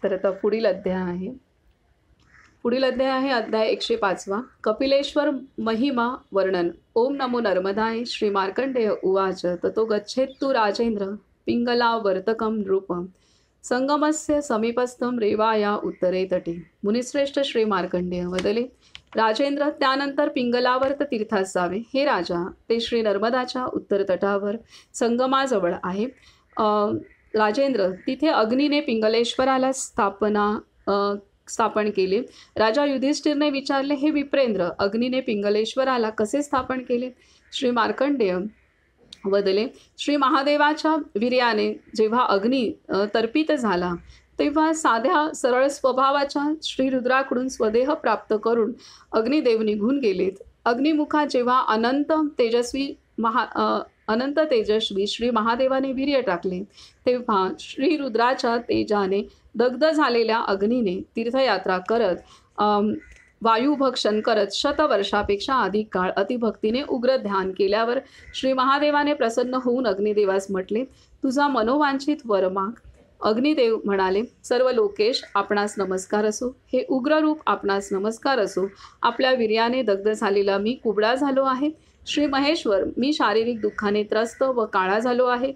तर आता पुढील अध्याय आहे अध्याय 105 कपिलेश्वर महिमा वर्णन। ओम नमो नर्मदाय श्री मार्कंडेय उवाच ततो गच्छेत्तु राजेंद्र पिंगलावर्तकं नृपं संगमस्य समीपस्थं रेवाया उत्तरे तटे। मुनिश्रेष्ठ श्री मार्कंडेय वदले, राजेंद्र त्यानंतर पिंगलावर्त तीर्थास जावे। हे राजा, ते श्री नर्मदाच्या उत्तर तटावर संगमाजवळ आहे। राजेंद्र, तिथे अग्नीने पिंगलेश्वराला स्थापन केले। राजा युधिष्ठिरने विचारले, हे विप्रेंद्र, अग्नीने पिंगलेश्वराला कसे स्थापन केले? श्री मार्कंडेय वदले, श्री महादेवाच्या वीर्याने जेव्हा अग्नी तर्पित झाला तेव्हा साध्या सरळ स्वभावाच्या श्री रुद्राकडून स्वदेह प्राप्त करून अग्निदेव निघून गेलेत। अग्निमुखात जेव्हा अनंत तेजस्वी श्री महादेवाने वीर्य टाकले तेव्हा श्री रुद्राच्या तेजाने दग्ध झालेल्या अग्नीने तीर्थयात्रा करत वायुभक्षण करत शतवर्षापेक्षा अधिक काळ अतिभक्तीने उग्र ध्यान केल्यावर श्री महादेवाने प्रसन्न होऊन अग्निदेवास म्हटले, तुझा मनोवांछित वर माग। अग्निदेव म्हणाले, सर्व लोकेश आपणास नमस्कार असो। हे उग्र रूप आपणास नमस्कार असो। आपल्या वीर्याने दग्ध झालेला मी कुबडा झालो आहे। श्री महेश्वर, मी शारीरिक दुःखाने त्रस्त व काळा झालो आहे।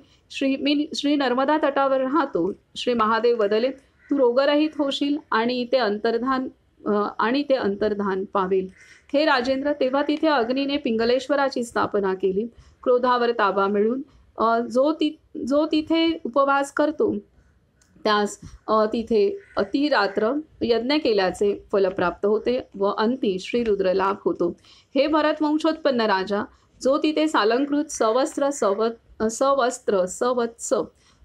मी श्री नर्मदा तटावर राहतो। श्री महादेव वदले, तू रोगरहित होशील आणि ते अंतर्धान पावेल। हे राजेंद्र, तेव्हा तिथे अग्नीने पिंगलेश्वराची स्थापना केली। क्रोधावर ताबा मिळून जो तिथे उपवास करतो त्यास तिथे अतिरात्र यज्ञ केल्याचे फल प्राप्त होते व अंती श्री रुद्र लाभ होतो। हे भरत वंशोत्पन्न राजा, जो तिथे सालंकृत सवत्स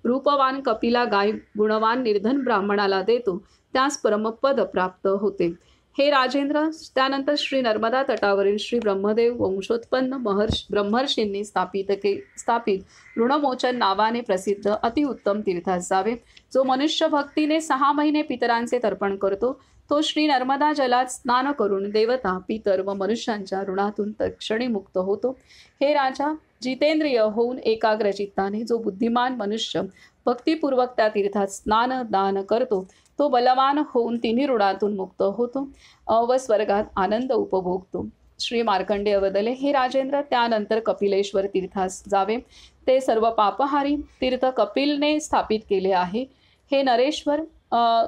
रूपवान कपिला गाय गुणवान निर्धन ब्राह्मणाला देतो त्यास परमपद प्राप्त होते। हे राजेंद्र, त्यानंतर श्री नर्मदा तटावरील श्री ब्रह्मदेव वंशोत्पन्न ब्रह्मर्षींनी स्थापित ऋणमोचन नावाने प्रसिद्ध अतिउत्तम तीर्थास जावे। जो मनुष्य भक्तीने 6 महिने पितरांचे तर्पण करतो तो श्री नर्मदा जलात स्नान करून देवता, पितर व मनुष्यांच्या ऋणातून तत्क्षणी मुक्त होतो। हे राजा, जितेंद्रिय होऊन एकाग्र चित्ताने जो बुद्धिमान मनुष्य भक्तिपूर्वक त्या तीर्थात स्नान दान करतो तो बलवान होऊन तिन्ही ऋणातून मुक्त होतो व स्वर्गात आनंद उपभोगतो। श्री मार्कंडेय वदले, हे राजेंद्र, त्यानंतर कपिलेश्वर तीर्थास जावे। ते सर्व पापहारी तीर्थ कपिलने स्थापित केले आहे। हे नरेश्वर,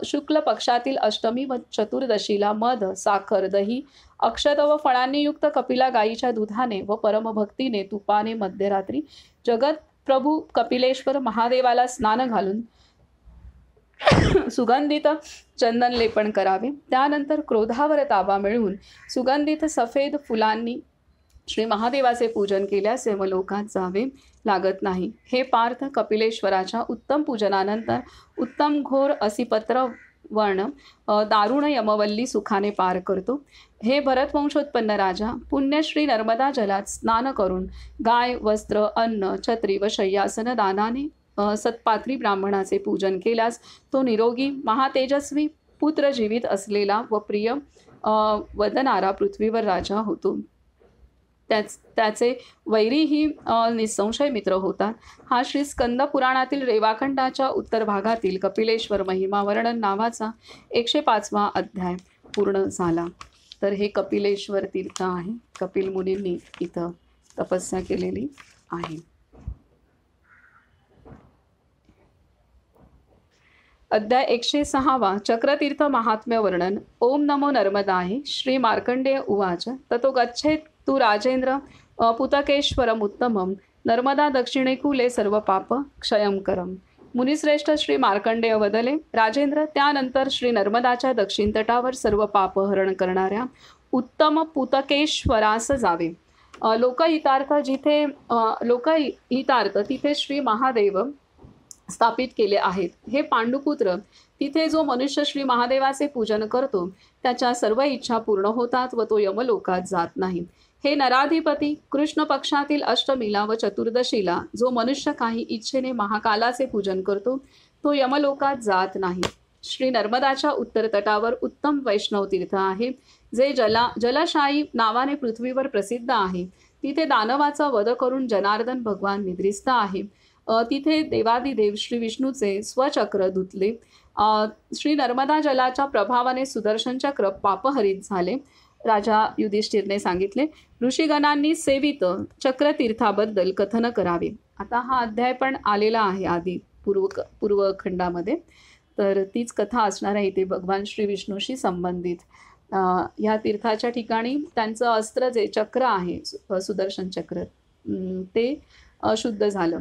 शुक्ल पक्षातील अष्टमी व चतुर्दशीला मध, साखर, दही, अक्षत व फळांनी युक्त कपिला गायीच्या दुधाने व परमभक्तीने तुपाने मध्यरात्री जगत प्रभू कपिलेश्वर महादेवाला स्नान घालून सुगंधित चंदन लेपन करावे। त्यानंतर क्रोधावर ताबा मिळवून सुगंधित सफेद फुलांनी श्री महादेवाचे पूजन केल्यास यमलोकात जावे लागत नाही। हे पार्थ, कपिलेश्वराच्या उत्तम पूजनानंतर उत्तम घोर असिपत्र वर्ण दारुण यमवल्ली सुखाने पार करतो। हे भरत वंशोत्पन्न राजा, पुण्य श्री नर्मदा जलात स्नान करून गाय, वस्त्र, अन्न, छत्री व शय्यासन दानाने सत्पात्री ब्राह्मणाचे पूजन केल्यास तो निरोगी महातेजस्वी पुत्र जीवित असलेला व प्रिय वदनारा पृथ्वीवर राजा होतो। त्याचे वैरीही निसंशय मित्र होतात। हा श्री स्कंद पुराणातील रेवाखंडाच्या उत्तर भागातील कपिलेश्वर महिमा वर्णन नावाचा 105वा अध्याय पूर्ण झाला। तर हे कपिलेश्वर तीर्थ आहे। कपिल मुनींनी इथं तपस्या केलेली आहे। अध्याय 106 चक्रतीर्थ महात्म्य वर्णन। ओम नमो नर्मदाय श्री मार्कंडेय उवाच ततो गच्छेत् तू राजेंद्र पुतकेश्वरमुत्तमं नर्मदा दक्षिणे कुले सर्व पाप क्षयं करम। मुनिश्रेष्ठ श्री मार्कंडेय वदले, राजेंद्र, त्यानंतर श्री नर्मदाच्या दक्षिण तटावर सर्व पाप हरण करणाऱ्या उत्तम पुतकेश्वरास जावे। लोकहितार्थ तिथे श्री महादेव स्थापित केले आहेत। हे पांडुपुत्र, तिथे जो मनुष्य श्री महादेवाचे पूजन करतो त्याच्या सर्व इच्छा पूर्ण होतात व तो यमलोकात जात नाही। हे नराधिपती, कृष्ण पक्षातील अष्टमीला व चतुर्दशीला जो मनुष्य काही इच्छेने महाकालाचे पूजन करतो तो यमलोकात जात नाही। श्री नर्मदाच्या उत्तर तटावर उत्तम वैष्णव तीर्थ आहे, जे जलशायी नावाने पृथ्वीवर प्रसिद्ध आहे। तिथे दानवाचा वध करून जनार्दन भगवान निद्रिस्त आहे। तिथे देवादिदेव श्री विष्णूचे स्वचक्र धुतले. श्री नर्मदा जलाच्या प्रभावाने सुदर्शन चक्र पापहरित झाले. राजा युधिष्ठिरने सांगितले, ऋषीगणांनी सेवित चक्रतीर्थाबद्दल कथन करावे. आता हा अध्याय पण आलेला आहे आधी पूर्वखंडामध्ये, तर तीच कथा असणार आहे इथे भगवान श्री विष्णूशी संबंधित. ह्या तीर्थाच्या ठिकाणी त्यांचं अस्त्र जे चक्र आहे सुदर्शन चक्र ते अशुद्ध झालं.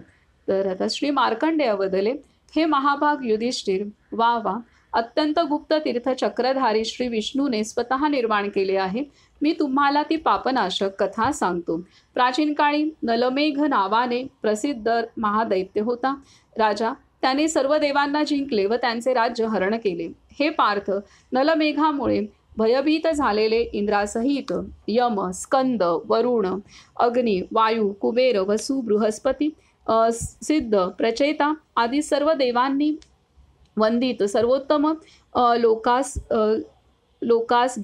तर आता श्री मार्कंडेय बदले, हे महाभाग युधिष्ठिर, वा वा, अत्यंत गुप्त तीर्थ चक्रधारी श्री विष्णूने स्वतः निर्माण केले आहे. मी तुम्हाला ती पापनाशक कथा सांगतो. प्राचीन काळी नलमेघ नावाने प्रसिद्ध महादैत्य होता. राजा त्याने सर्व देवांना जिंकले व त्यांचे राज्य हरण केले. हे पार्थ, नलमेघामुळे भयभीत झालेले इंद्रासहित यम, स्कंद, वरुण, अग्नी, वायू, कुबेर, वसु, बृहस्पती, सिद्ध, प्रचेता आदी सर्व देवांनी वंदित सर्वोत्तम लोकास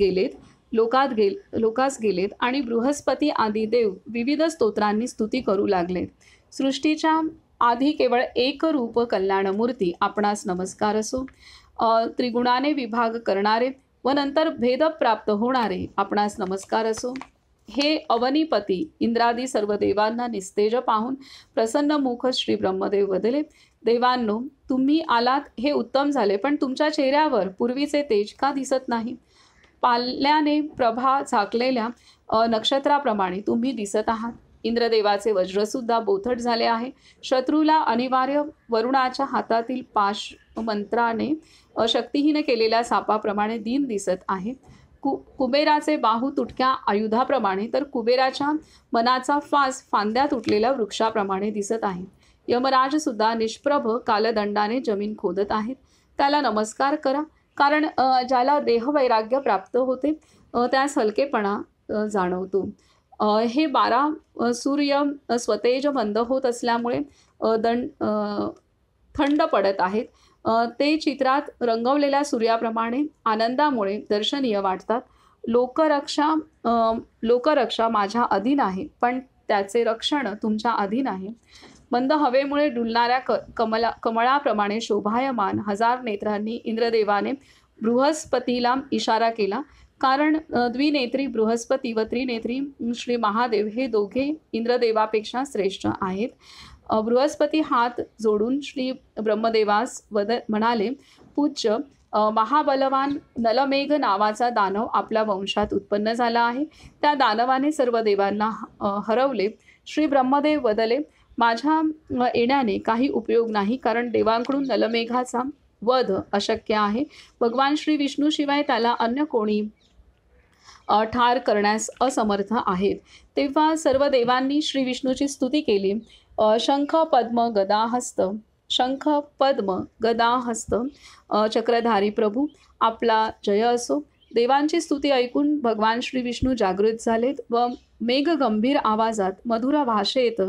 गेलेत आणि बृहस्पती आदी देव विविध स्तोत्रांनी स्तुती करू लागलेत. सृष्टीच्या आधी केवळ एक रूप कल्याणमूर्ती आपणास नमस्कार असो. त्रिगुणाने विभाग करणारे व नंतर भेद प्राप्त होणारे आपणास नमस्कार असो. हे अवनीपती इंद्रादी सर्व देवांना निस्तेज पाहून प्रसन्न मुख श्री ब्रह्मदेव बदले, देवांनो, तुम्ही आलात हे उत्तम झाले, पण तुमच्या चेहऱ्यावर पूर्वीचे तेज का दिसत नाही? पाल्याने प्रभा झाकलेल्या नक्षत्राप्रमाणे तुम्ही दिसत आहात. इंद्रदेवाचे वज्रसुद्धा बोथट झाले आहे. शत्रूला अनिवार्य वरुणाच्या हातातील पाश मंत्राने शक्तिहीन केलेल्या सापाप्रमाणे दीन दिसत आहे. कुबेराचे बाहू तुटक्या आयुधाप्रमाणे, तर कुबेराच्या मनाचा फास फांद्या तुटलेल्या वृक्षाप्रमाणे दिसत आहे. यमराज सुद्धा निष्प्रभ कालदंडाने जमीन खोदत आहेत. त्याला नमस्कार करा, कारण ज्याला देहवैराग्य प्राप्त होते त्यास हलकेपणा जाणवतो. हे 12 सूर्य स्वतेज मंद होत असल्यामुळे थंड पडत आहेत. ते चित्रात रंगवलेल्या सूर्याप्रमाणे आनंदामुळे दर्शनीय वाटतात. लोकरक्षा माझ्या अधीन आहे, पण त्याचे रक्षण तुमच्या अधीन आहे. मंद हवेमुळे डुलणाऱ्या कमळाप्रमाणे शोभायमान 1000 नेत्रांनी इंद्रदेवाने बृहस्पतीला इशारा केला, कारण द्विनेत्री बृहस्पती व त्रिनेत्री श्री महादेव हे दोघे इंद्रदेवापेक्षा श्रेष्ठ आहेत. बृहस्पती हात जोडून श्री ब्रह्मदेवास म्हणाले, पूज्य, महाबलवान नलमेघ नावाचा दानव आपल्या वंशात उत्पन्न झाला आहे. त्या दानवाने सर्व देवांना हरवले. श्री ब्रह्मदेव बदले, माझ्या येण्याने काही उपयोग नाही, कारण देवांकडून नलमेघाचा वध अशक्य आहे. भगवान श्री विष्णूशिवाय त्याला अन्य कोणी ठार करण्यास असमर्थ आहेत. तेव्हा सर्व देवांनी श्री विष्णूची स्तुती केली. शंख पद्म गदा हस्त चक्रधारी प्रभू, आपला जय असो. देवांची स्तुती ऐकून भगवान श्री विष्णू जागृत झालेत व मेघ गंभीर आवाजात मधुर भाषेत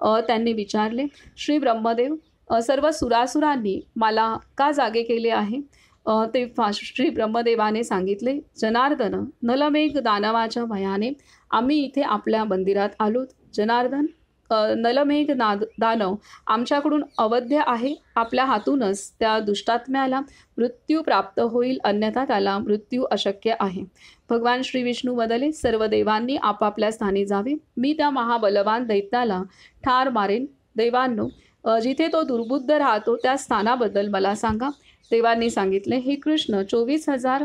त्यांनी विचारले, श्री ब्रह्मदेव, सर्व सुरासुरांनी मला का जागे केले आहे? तेव्हा श्री ब्रह्मदेवाने सांगितले, जनार्दन, नलमेघ दानवाच्या भयाने आम्ही इथे आपल्या मंदिरात आलोत. जनार्दन, नलमेघ दानव आमच्याकडून अवध्य आहे. आपल्या हातूनच त्या दुष्टात्म्याला मृत्यू प्राप्त होईल, अन्यथा त्याला मृत्यू अशक्य आहे. भगवान श्री विष्णू बदले, सर्व देवांनी आपापल्या स्थानी जावे. मी त्या महाबलवान दैत्याला ठार मारेन. देवांनो, जिथे तो दुर्बुद्ध राहतो त्या स्थानाबद्दल मला सांगा. देवांनी सांगितले, हे कृष्ण, 24,000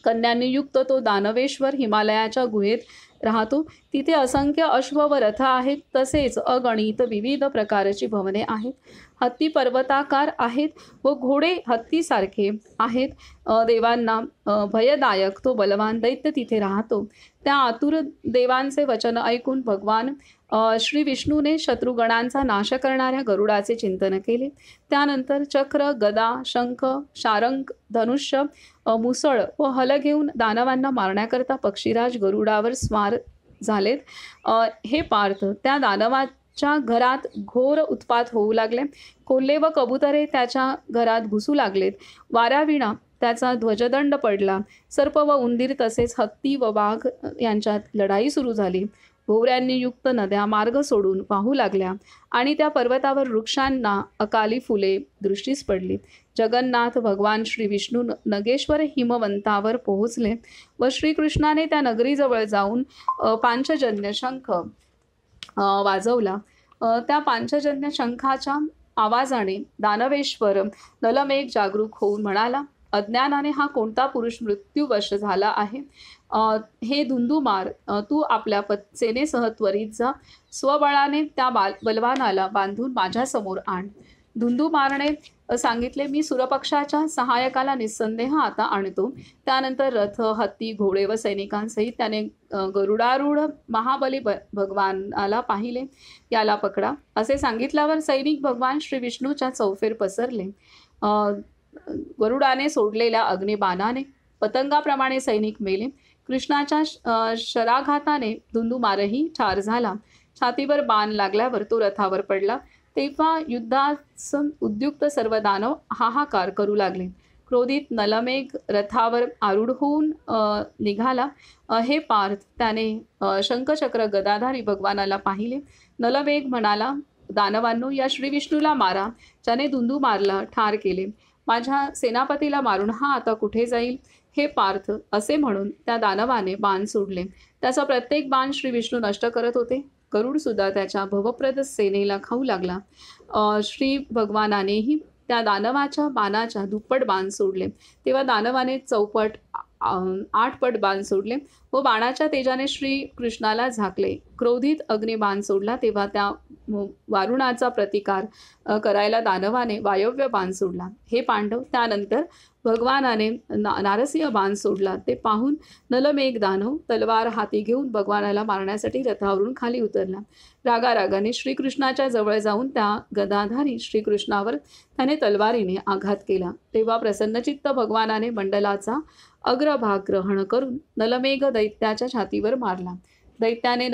कन्यांनी युक्त तो दानवेश्वर हिमालयाच्या गुहेत राहतो. तिथे असंख्य अश्व व रथ आहेत, तसेच अगणित विविध प्रकारची भवने आहेत. हत्ती पर्वताकार आहेत व घोडे हत्तीसारखे आहेत. देवांना भयदायक तो बलवान दैत्य तिथे राहतो. त्या आतुर देवांचे वचन ऐकून भगवान श्री विष्णूने शत्रुगणांचा नाश करणाऱ्या गरुडाचे चिंतन केले. त्यानंतर चक्र, गदा, शंख, शारंग, धनुष्य, मुसळ व हल घेऊन दानवांना मारण्याकरता पक्षीराज गरुडावर स्वार झालेत. हे पार्थ, त्या दानवाच्या घरात घोर उत्पात होऊ लागले. कोल्हे व कबुतरे त्याच्या घरात घुसू लागलेत. वाऱ्याविणा त्याचा ध्वजदंड पडला. सर्प व उंदीर तसेच हत्ती व वाघ यांच्यात लढाई सुरू झाली. भोवऱ्यांनी युक्त नद्या मार्ग सोडून वाहू लागल्या आणि त्या पर्वतावर वृक्षांना अकाली फुले दृष्टीस पडली. जगन्नाथ भगवान श्री विष्णू नगेश्वर हिमवंतावर पोहोचले व श्रीकृष्णाने त्या नगरीजवळ जाऊन पांचजन्य शंख वाजवला. त्या पांचजन्य शंखाच्या आवाजाने दानवेश्वर नलमेघ जागरूक होऊन म्हणाला, अज्ञानाने हा कोणता पुरुष मृत्यूवश झाला आहे? हे धुंदुमार, तू आपल्या सेनेसह त्वरित जा. स्वबळाने त्या बलवानाला बांधून माझ्यासमोर आण. धुंदुमारने सांगितले, मी सूर्यपक्षाच्या सहायकाला निस्संदेह आता आणतो. त्यानंतर रथ, हत्ती, घोडे व सैनिकांसहित त्याने गरुडारूढ महाबली भगवानाला पाहिले. याला पकडा असे सांगितल्यावर सैनिक भगवान श्री विष्णूच्या चौफेर पसरले. गरुडाने सोडलेल्या अग्निबाणाने पतंगाप्रमाणे सैनिक मेले. कृष्णाच्या शराघाताने धुंदुमारही ठार झाला. छातीवर बाण लागल्यावर तो रथावर पडला. तेव्हा युद्धास उद्युक्त सर्व दानव हाहाकार करू लागले. क्रोधित नलमेघ रथावर आरूढ होऊन निघाला. हे पार्थ, त्याने शंखचक्र गदाधारी भगवानाला पाहिले. नलमेघ म्हणाला, दानवांनो, या श्री विष्णूला मारा, ज्याने धुंदुमारला ठार केले. माझ्या सेनापतीला मारून हा आता कुठे जाईल? हे पार्थ, असे म्हणून त्या दानवाने बाण सोडले. त्याचा प्रत्येक बाण श्री विष्णू नष्ट करत होते. गरुड सुद्धा त्याच्या भवप्रद सेनेला खाऊ लागला. श्री भगवानानेही त्या दानवाच्या बाणाच्या दुप्पट बाण सोडले. तेव्हा दानवाने 8पट बाण सोडले व बाणाच्या तेजाने श्री कृष्णाला झाकले. क्रोधित अग्निबाण सोडला तेव्हा त्या वारुणाचा प्रतिकार करायला दानवाने वायव्य बाण सोडला. हे पांडव, त्यानंतर भगवानाने नारसिंह बाण सोडला. ते पाहून नलमेघ दानव तलवार हाती घेऊन भगवानाला मारण्यासाठी रथावरून खाली उतरला. रागारागाने श्रीकृष्णाच्या जवळ जाऊन त्या गदाधारी श्रीकृष्णावर त्याने तलवारीने आघात केला. तेव्हा प्रसन्नचित्त भगवानाने मंडलाचा अग्रभाग ग्रहण करून नलमेघ दैत्याच्या छातीवर मारला. दैत्याने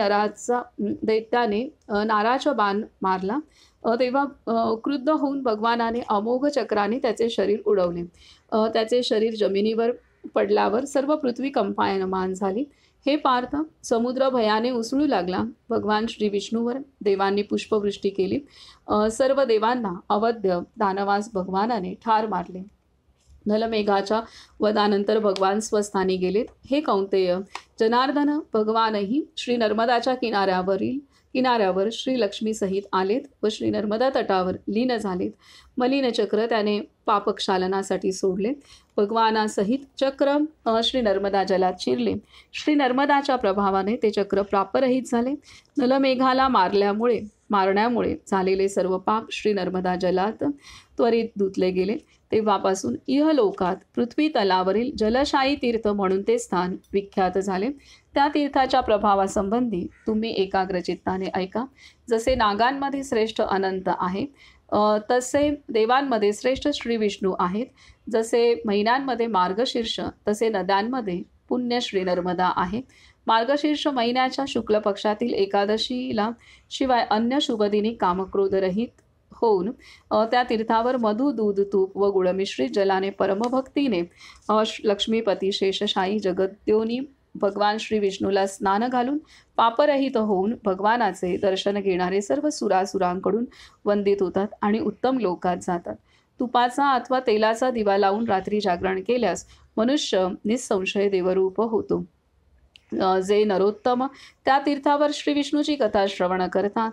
नाराचा बाण मारला. तेव्हा क्रुद्ध होऊन भगवानाने अमोघ चक्राने त्याचे शरीर उडवले. त्याचे शरीर जमिनीवर पडल्यावर सर्व पृथ्वी कंपायमान झाली. हे पार्थ, समुद्र भयाने उसळू लागला. भगवान श्री विष्णूवर देवांनी पुष्पवृष्टी केली. सर्व देवांना अवध्य दानवास भगवानाने ठार मारले. नलमेघाच्या वधानंतर भगवान स्वस्थानी गेलेत. हे कौंतेय, जनार्दन भगवानही श्री नर्मदाच्या किनाऱ्यावर श्री लक्ष्मीसहित आलेत व श्री नर्मदा तटावर लीन झालेत. मलिन चक्र त्याने पापक्षालनासाठी सोडले. भगवानासहित चक्र श्री नर्मदा जलात शिरले. श्री नर्मदाच्या प्रभावाने ते चक्र प्रापरहित झाले. नलमेघाला मारण्यामुळे झालेले सर्व पाप श्री नर्मदा जलात त्वरित धुतले गेले. तेव्हापासून इहलोकात पृथ्वी तलावरील जलशायी तीर्थ म्हणून ते स्थान विख्यात झाले. त्या तीर्थाच्या प्रभावासंबंधी तुम्ही एकाग्रचित्ताने ऐका. जसे नागांमध्ये श्रेष्ठ अनंत आहे, तसे देवांमध्ये श्रेष्ठ श्री विष्णू आहेत. जसे महिन्यांमध्ये मार्गशीर्ष, तसे नद्यांमध्ये पुण्य श्री नर्मदा आहे. मार्गशीर्ष महिन्याच्या शुक्ल पक्षातील एकादशीला शिवाय अन्य शुभदिनी कामक्रोधरहित होऊन त्या तीर्थावर मधु, दूध, तूप व गुळमिश्रित जलाने परमभक्तीने लक्ष्मीपती शेषशाही जगद्योनी भगवान श्री विष्णूला स्नान घालून पापरहित होऊन भगवानाचे दर्शन घेणारे सर्व सुरासुरांकडून वंदित होतात आणि उत्तम लोकात जातात. तुपाचा अथवा तेलाचा दिवा लावून रात्री जागरण केल्यास मनुष्य निसंशय देवरूप होतो. जे नरोत्तम त्या तीर्थावर श्री विष्णूची कथा श्रवण करतात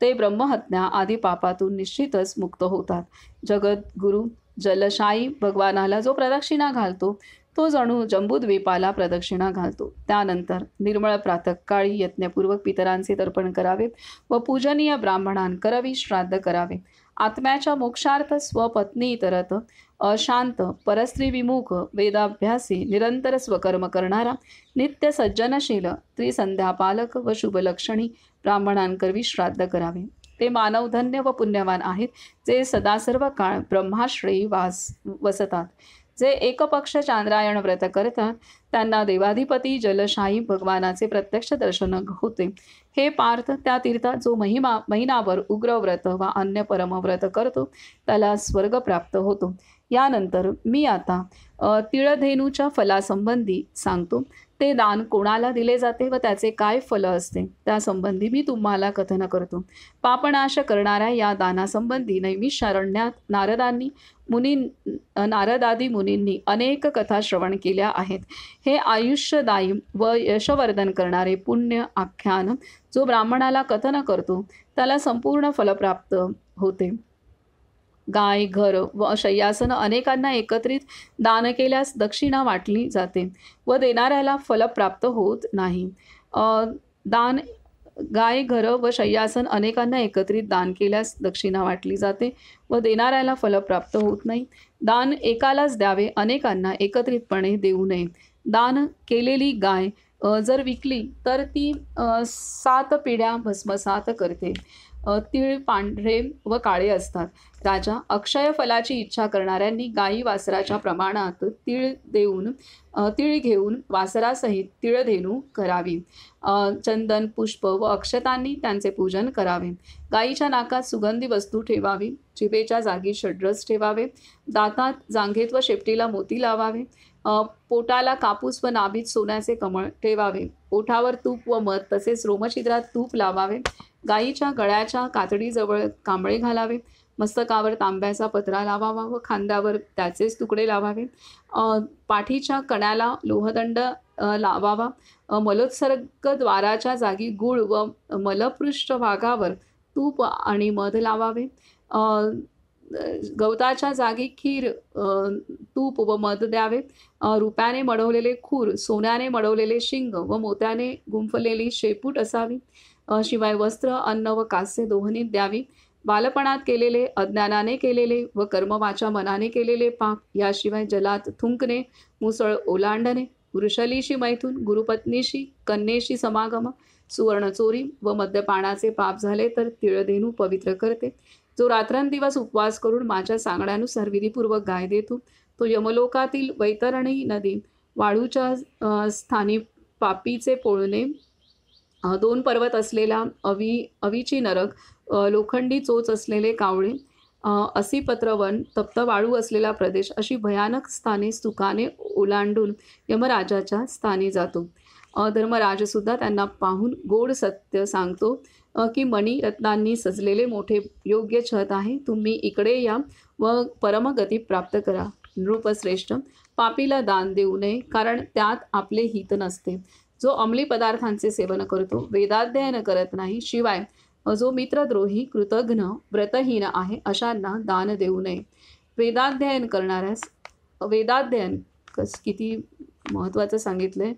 ते ब्रह्महत्या आदी पापातून निश्चितच मुक्त होतात. जगद्गुरु जलशायी भगवानाला जो प्रदक्षिणा घालतो तो जणू जंबूद्वीपाला प्रदक्षिणा घालतो. त्यानंतर निर्मळ प्रातःकाळी यज्ञपूर्वक पितरांचे तर्पण करावे व पूजनीय ब्राह्मणांकरवी श्राद्ध करावे. आत्म्याच्या मोक्षार्थ स्वपत्नी इतरत अशांत परस्त्री विमुख वेदाभ्यासी निरंतर स्वकर्म करणारा नित्य सज्जनशील त्रिसंध्यापालक व शुभलक्षणी ब्राह्मणांकरवी श्राद्ध करावे. ते मानव धन्य व पुण्यवान आहेत जे सदा सर्व काळ ब्रह्माश्रयी वसतात. जे एकपक्ष चांद्रायण व्रत करतात त्यांना देवाधिपती जलशाही भगवानाचे प्रत्यक्ष दर्शन होते. हे पार्थ, त्या तीर्थात जो महिनाभर उग्र व्रत वा अन्य परमव्रत करतो त्याला स्वर्ग प्राप्त होतो. यानंतर मी आता तिळधेनूच्या फलासंबंधी सांगतो. ते दान कोणाला दिले जाते व त्याचे काय फल असते त्यासंबंधी मी तुम्हाला कथन करतो. पापनाश करणाऱ्या या दानासंबंधी नैमिषारण्यात नारदादी मुनींनी अनेक कथा श्रवण केल्या आहेत. हे आयुष्यदायी व यशवर्धन करणारे पुण्य आख्यान जो ब्राह्मणाला कथन करतो त्याला संपूर्ण फलप्राप्त होते. गाय, घर व शय्यासन अनेकांना एकत्रित दान केल्यास दक्षिणा वाटली जाते व देणाऱ्याला फल प्राप्त होत नाही. दान गाय, घर व शय्यासन अनेकांना एकत्रित दान केल्यास दक्षिणा वाटली जाते व देणाऱ्याला फल प्राप्त होत नाही. दान एकालाच द्यावे, अनेकांना एकत्रितपणे देऊ नये. दान केलेली गाय जर विकली तर ती 7 पिढ्या भस्मसात करते. तीळ पांढरे व काळे असतात. राजा, अक्षय फलाची इच्छा करणाऱ्यांनी गायी वासराच्या प्रमाणात तीळ घेऊन वासरासहित तिळधेनू करावी. चंदन, पुष्प व अक्षतांनी त्यांचे पूजन करावे. गायीच्या नाकात सुगंधी वस्तू ठेवावी. जिभेच्या जागी षड्रस ठेवावे. दातात, जांघेत व शेपटीला मोती लावावे. पोटाला कापूस व नाभीत सोन्याचे कमळ ठेवावे. ओठावर तूप व मध तसेच रोमछिद्रात तूप लावावे. गायीच्या गळ्याच्या कातडीजवळ कांबळे घालावे. मस्तकावर तांब्याचा पत्रा लावावा व खांद्यावर त्याचेच तुकडे लावावे. पाठीच्या कण्याला लोहदंड लावावा. मलोत्सर्ग द्वाराच्या जागी गूळ व मलपृष्ठ भागावर तूप आणि मध लावावे. गवताच्या जागी खीर, तूप व मध द्यावे. रुप्याने मढवलेले खूर, सोन्याने मढवलेले शिंग व मोत्याने गुंफलेली शेपूट असावी. शिवाय वस्त्र, अन्न व कास्य दोहनीत द्यावी. बालपणात केलेले, अज्ञानाने केलेले व कर्मवाच्या मनाने केलेले पाप, याशिवाय जलात थुंकणे, मुसळ ओलांडणे, वृषलीशी मैथून, गुरुपत्नीशी कन्येशी समागम, सुवर्ण चोरी व मद्यपानाचे पाप झाले तर तिळधेनू पवित्र करते. जो रात्रंदिवस उपवास करून माझ्या सांगण्यानुसार विधीपूर्वक गाय देतो तो यमलोकातील वैतरणी नदी, वाळूच्या स्थानी पापीचे पोळणे, 2 पर्वत असलेला अवीची नरक, लोखंडी चोच असलेले कावळे, असीपत्रवन, तप्त वाळू असलेला प्रदेश अशी भयानक स्थाने सुखाने ओलांडून यमराजाच्या स्थानी जातो. धर्मराजसुद्धा त्यांना पाहून गोड सत्य सांगतो की मणी रत्नांनी सजलेले मोठे योग्य छत आहे. तुम्ही इकडे या व परमगती प्राप्त करा. नृपश्रेष्ठ, पापीला दान देऊ नये, कारण त्यात आपले हित नसते. जो अंमली पदार्थांचे सेवन करतो, वेदाध्ययन करत नाही, शिवाय जो मित्रद्रोही, कृतघ्न, व्रतहीन आहे अशांना दान देऊ नये. वेदाध्ययन किती महत्त्वाचं सांगितलंय.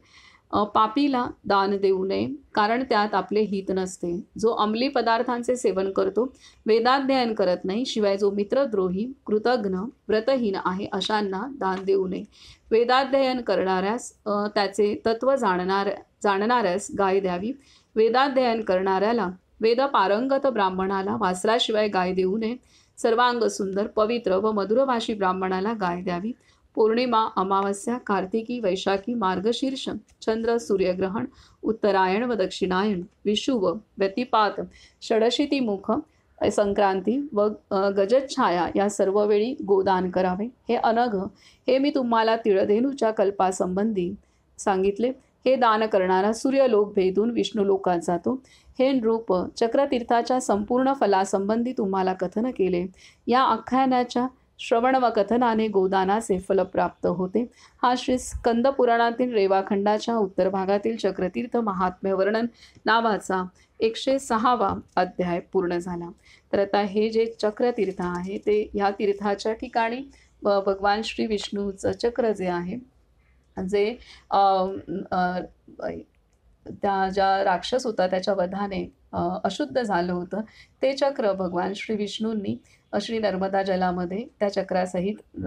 पापीला दान देऊ नये, कारण त्यात आपले हित नसते. जो अंमली पदार्थांचे सेवन करतो, वेदाध्ययन करत नाही, शिवाय जो मित्रद्रोही, कृतघ्न, व्रतहीन आहे अशांना दान देऊ नये. वेदाध्ययन करणाऱ्यास, त्याचे तत्व जाणणाऱ्यास गाय द्यावी. वेदाध्ययन करणाऱ्याला, वेद पारंगत ब्राह्मणाला वासराशिवाय गाय देऊ नये. सर्वांग सुंदर, पवित्र व मधुरभाषी ब्राह्मणाला गाय द्यावी. पौर्णिमा, अमावस्या, कार्तिकी, वैशाखी, मार्गशीर्ष, चंद्र, सूर्यग्रहण, उत्तरायण व दक्षिणायन, विषुव, व्यतिपात, षडशीतिमुख, संक्रांती व गजच्छाया या सर्व वेळी गोदान करावे. हे अनघ, हे मी तुम्हाला तिळधेनूच्या कल्पासंबंधी सांगितले. हे दान करणारा सूर्यलोक भेदून विष्णुलोकात जातो. हे नृप, चक्रतीर्थाच्या संपूर्ण फलासंबंधी तुम्हाला कथन केले. या आख्यानाच्या श्रवण व कथनाने गोदानाचे फल प्राप्त होते. हा श्री स्कंद पुराणातील रेवाखंडाच्या उत्तर भागातील चक्रतीर्थ महात्म्य वर्णन नावाचा 106वा अध्याय पूर्ण झाला. तर आता हे जे चक्रतीर्थ आहे ते ह्या तीर्थाच्या ठिकाणी भगवान श्री विष्णूचं चक्र जे आहे, जे त्या ज्या राक्षस होता त्याच्या वधाने अशुद्ध झालं होतं, ते चक्र भगवान श्री विष्णूंनी श्री नर्मदा जलामध्ये त्या चक्रासहित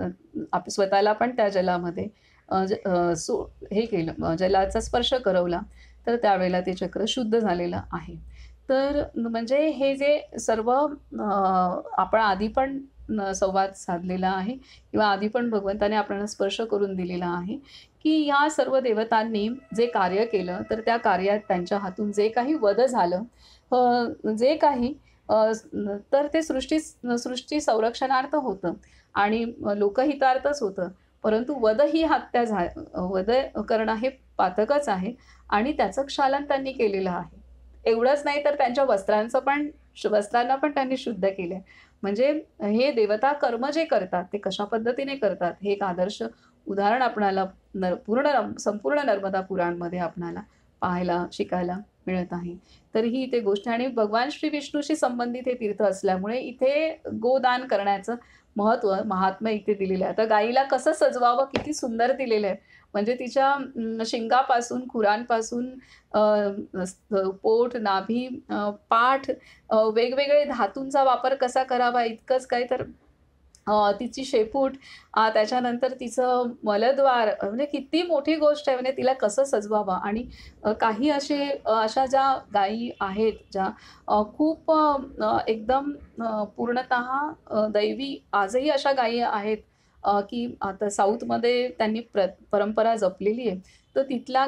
स्वतःला पण त्या जलामध्ये हे केलं, जलाचा स्पर्श करवला, तर त्यावेळेला ते चक्र शुद्ध झालेलं आहे. तर म्हणजे हे जे सर्व आपण आधी पण संवाद साधलेला आहे किंवा आधी पण भगवंताने आपल्याला स्पर्श करून दिलेला आहे की ह्या सर्व देवतांनी जे कार्य केलं तर त्या कार्यात त्यांच्या हातून जे काही वध झालं, जे काही तर ते सृष्टी संरक्षणार्थ होतं आणि लोकहितार्थच होतं. परंतु वध ही हत्या वध करणं हे पातकच आहे आणि त्याचं क्षालन त्यांनी केलेलं आहे. एवढंच नाही तर त्यांच्या वस्त्रांना पण त्यांनी शुद्ध केलंय. म्हणजे हे देवता कर्म जे करतात ते कशा पद्धतीने करतात हे एक आदर्श उदाहरण आपणाला संपूर्ण नर्मदा पुराणमध्ये आपणाला पाहायला, शिकायला मिळत आहे. तर ही इथे गोष्ट आणि भगवान श्री विष्णूशी संबंधित हे तीर्थ असल्यामुळे इथे गोदान करण्याचं महात्म्य इथे दिलेलं आहे. आता गाईला कसं सजवावं किती सुंदर दिलेलं आहे. म्हणजे तिच्या शिंगापासून, खुरांपासून पोट, नाभी, पाठ वेगवेगळे धातूंचा वापर कसा करावा इतकंच काय तर तिची शेपूट त्याच्यानंतर तिचं मलद्वार म्हणजे किती मोठी गोष्ट आहे म्हणजे तिला कसं सजवावं आणि काही अशा ज्या गायी आहेत ज्या खूप एकदम पूर्णतः दैवी आजही अशा गायी आहेत की आता साऊथमध्ये त्यांनी परंपरा जपलेली आहे. तर तिथल्या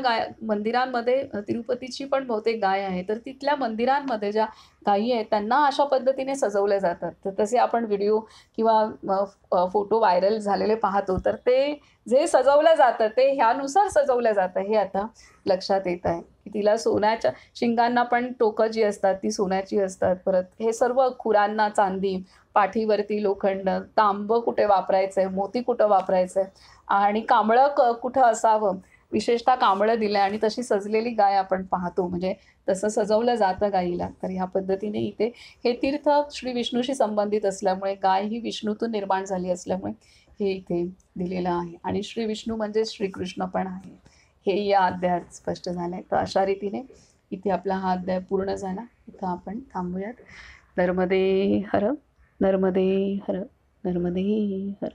मंदिरांमध्ये तिरुपतीची पण बहुतेक गाय आहे. तर तिथल्या मंदिरांमध्ये ज्या गायी आहेत त्यांना अशा पद्धतीने सजवल्या जातात. तर तसे आपण व्हिडिओ किंवा फोटो व्हायरल झालेले पाहतो. तर ते जे सजवलं जातं ते ह्यानुसार सजवलं जातं हे आता लक्षात येत आहे, की तिला सोन्याच्या शिंगांना पण टोकं जी असतात ती सोन्याची असतात. परत हे सर्व खुरांना चांदी, पाठीवरती लोखंड, तांबं कुठे वापरायचंय, मोती कुठं वापरायचंय आणि कांबळं कुठं असावं, विशेषतः कांबळं दिलंय आणि तशी सजलेली गाय आपण पाहतो. म्हणजे तसं सजवलं जातं गायीला. तर ह्या पद्धतीने इथे हे तीर्थ श्री विष्णूशी संबंधित असल्यामुळे गाय ही विष्णूतून निर्माण झाली असल्यामुळे हे इथे दिलेलं आहे आणि श्री विष्णू म्हणजे श्रीकृष्ण पण आहे हे या अध्यायात स्पष्ट झालंय. तर अशा रीतीने इथे आपला हा अध्याय पूर्ण झाला. इथं आपण थांबूयात. नर्मदे हर, नर्मदे हर, नर्मदे हर.